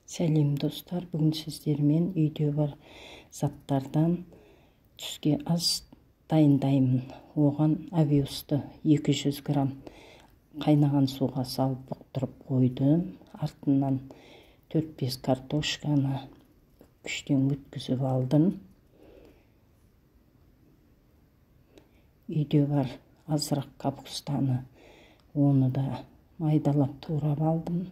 Сәлем достар, бүгін сіздермен үйде бар заттардан түске ас дайындаймын. Оған авиусты 200 грамм қайнаған суға салып бұқтырып қойдым. Артынан 4-5 картошканы күштен өткізіп алдым. Үйде бар азырақ капустаны, оны да майдалап турап алдым.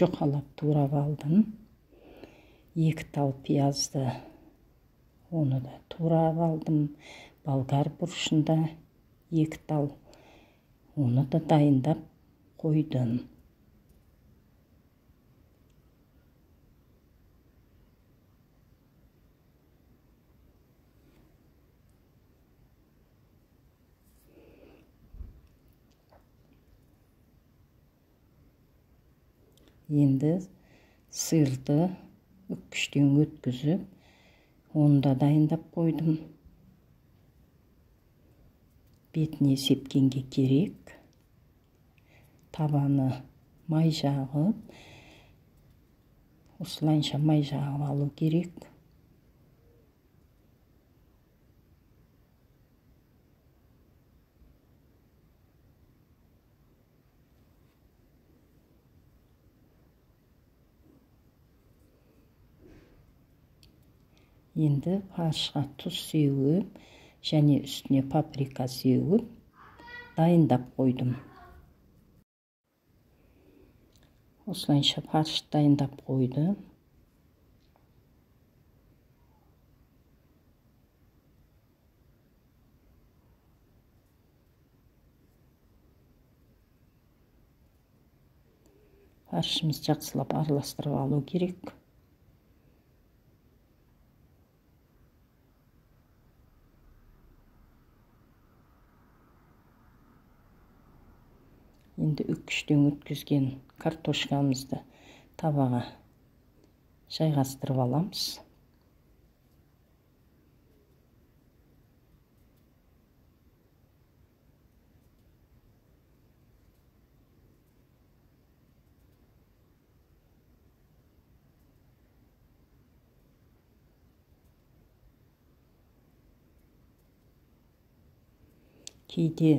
Жоқалап турап алдым. 2 тал пиязды, оны да турап алдым. Болгар бұрышында 2 тал, оны да дайындап қойдым. Енді сырды үккіштен өткізіп, оны да дайындап қойдым. Бетіне сепкенге керек. Табаны май жағып, осылайша май жағып алу керек. Енді фаршқа тұз сеуіп, және үстіне паприка сеуіп, дайындап қойдым. Осылайша фарш дайындап қойдым. Фаршымыз жақсылап араластырып алу керек. Енді үккіштен өткізген картошкамызды табаға жайғастырып аламыз. Кейде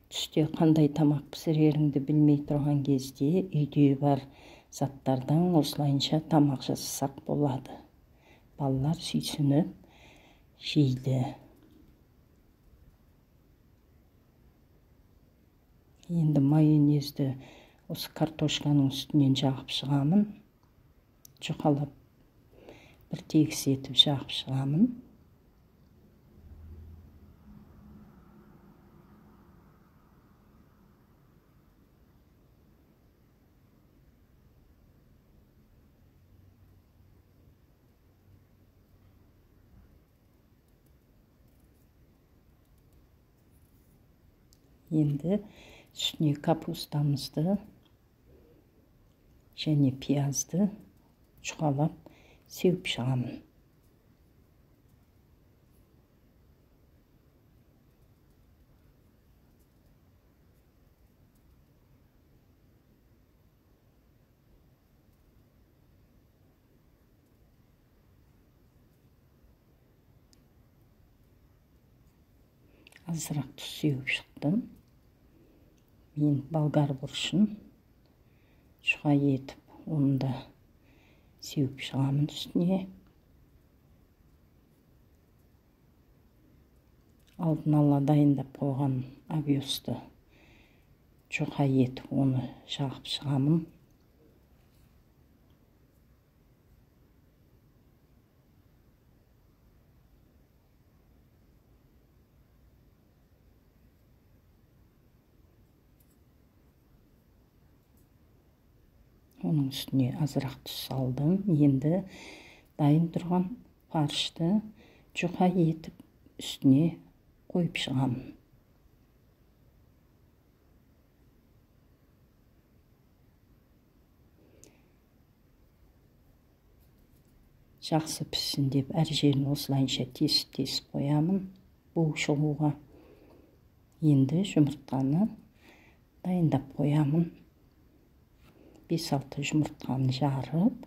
түсте қандай тамақ пісіреріңді білмей тұрған кезде үйде бар заттардан осылайша тамақ жасасақ болады. Балалар сүйсініп жейді. Енді майонезді осы картошканың үстінен жағып шығамын. Жұқалап бір тегіс етіп жағып шығамын. Енді үстіне капустамызды және пиязды жұқалап сеуіп шығамын. Азырақ тұз сеуіп шықтым. Мен болгар бұрышын жұқа етіп, оны да сеуіп шығамын үстіне. Алдын ала дайындап қойған авиусты жұқа етіп, оны жағып шығамын. Оның үстіне азырақ тұз салдым. Енді дайын тұрған фаршты жұқа етіп үстіне қойып шығамын. Жақсы піссін деп әр жерін осылайша тесіп қоямын бу шығуға. Енді жұмыртқаны дайындап қоямын. 5-6 жұмыртқаны жарып,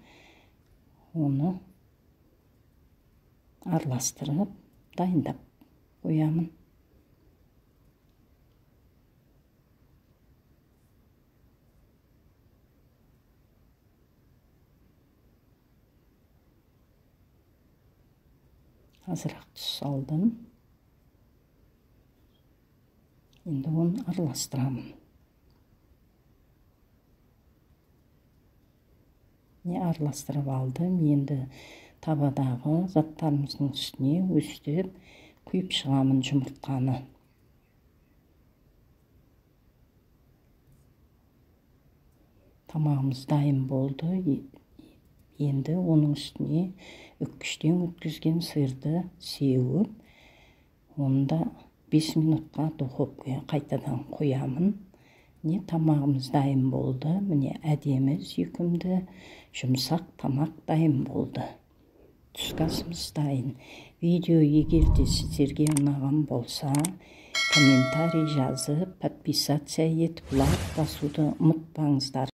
оны араластырып, дайындап қоямын. Азырақ тұз салдым. Енді оны араластырамын. Араластырып алдым. Енді табадағы заттарымыздың үстіне өстіп құйып шығамын жұмыртқаны. Тамағымыз дайын болды. Енді оның үстіне үккіштен өткізген сырды сеуіп, оны да 5 минутқа духовкаға қайтадан қоямын. Тамағымыз дайын болды. Міне әдемі сүйкімді жұмсақ тамақ дайын болды. Түскі асымыз дайын. Видео егер де сіздерге ұнаған болса, комментарий жазып, подписация етіп, лайк басуды ұмытпаңыздар.